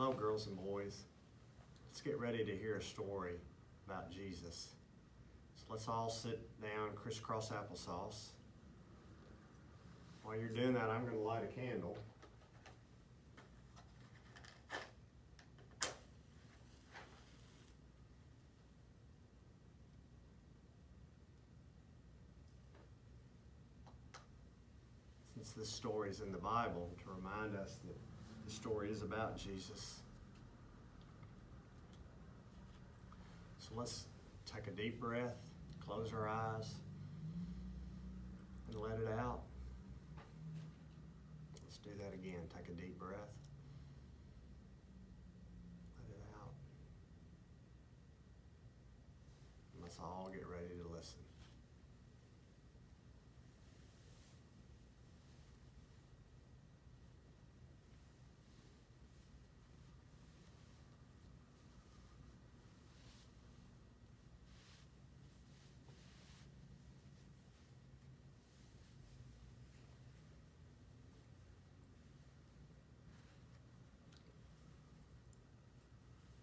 Hello, girls and boys. Let's get ready to hear a story about Jesus. So let's all sit down, crisscross applesauce. While you're doing that, I'm going to light a candle. Since this story is in the Bible, to remind us that the story is about Jesus. So let's take a deep breath, close our eyes, and let it out. Let's do that again. Take a deep breath. Let it out. And let's all get ready to listen.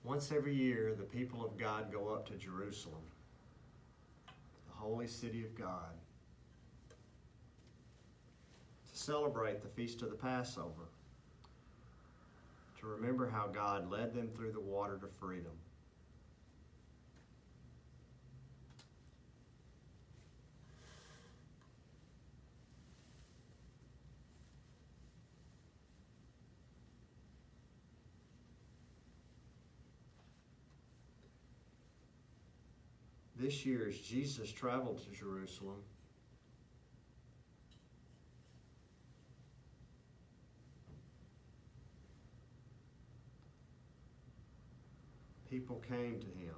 Once every year, the people of God go up to Jerusalem, the holy city of God, to celebrate the feast of the Passover, to remember how God led them through the water to freedom. This year, as Jesus traveled to Jerusalem, people came to him.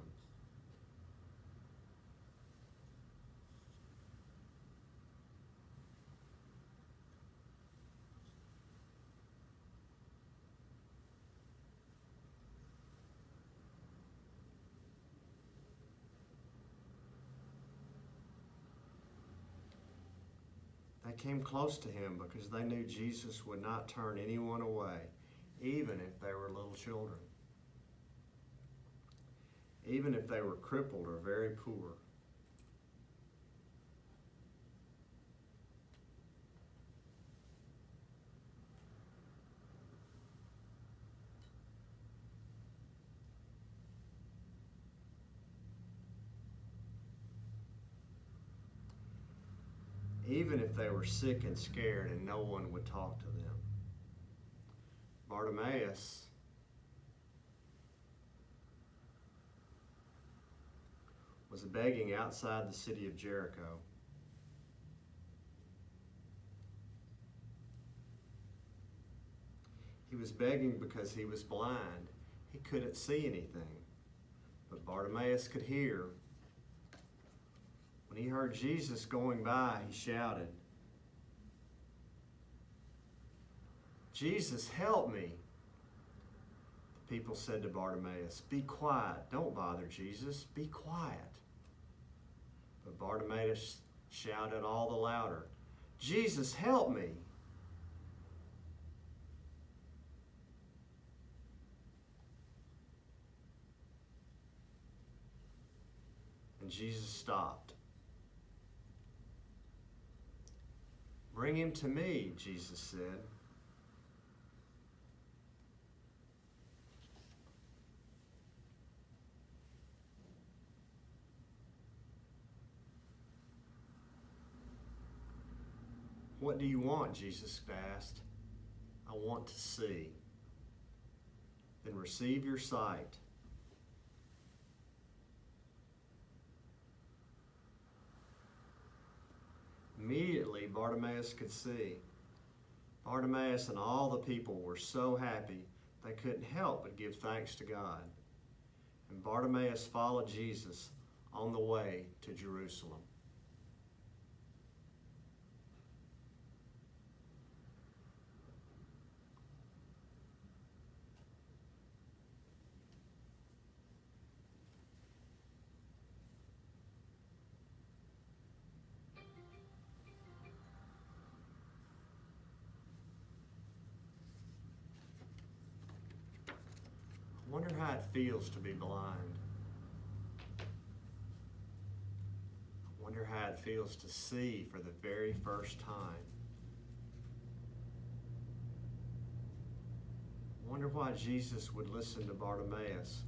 They came close to him because they knew Jesus would not turn anyone away, even if they were little children, even if they were crippled or very poor. Even if they were sick and scared and no one would talk to them. Bartimaeus was begging outside the city of Jericho. He was begging because he was blind. He couldn't see anything. But Bartimaeus could hear. When he heard Jesus going by, he shouted, "Jesus, help me." The people said to Bartimaeus, "Be quiet. Don't bother Jesus. Be quiet." But Bartimaeus shouted all the louder, "Jesus, help me." And Jesus stopped. "Bring him to me," Jesus said. "What do you want?" Jesus asked. "I want to see." "Then receive your sight." Immediately, Bartimaeus could see. Bartimaeus and all the people were so happy they couldn't help but give thanks to God. And Bartimaeus followed Jesus on the way to Jerusalem. how it feels to be blind. I wonder how it feels to see for the very first time. I wonder why Jesus would listen to Bartimaeus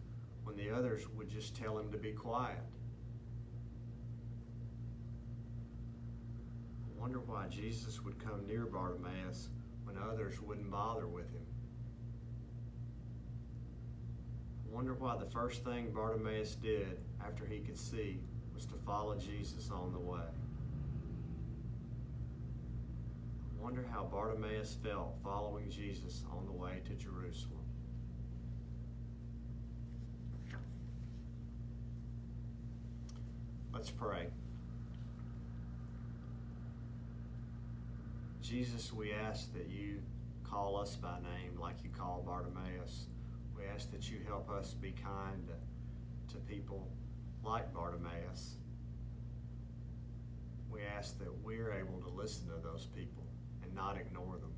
when the others would just tell him to be quiet. I wonder why Jesus would come near Bartimaeus when others wouldn't bother with him. I wonder why the first thing Bartimaeus did after he could see was to follow Jesus on the way. I wonder how Bartimaeus felt following Jesus on the way to Jerusalem. Let's pray. Jesus, we ask that you call us by name like you call Bartimaeus. We ask that you help us be kind to people like Bartimaeus. We ask that we're able to listen to those people and not ignore them.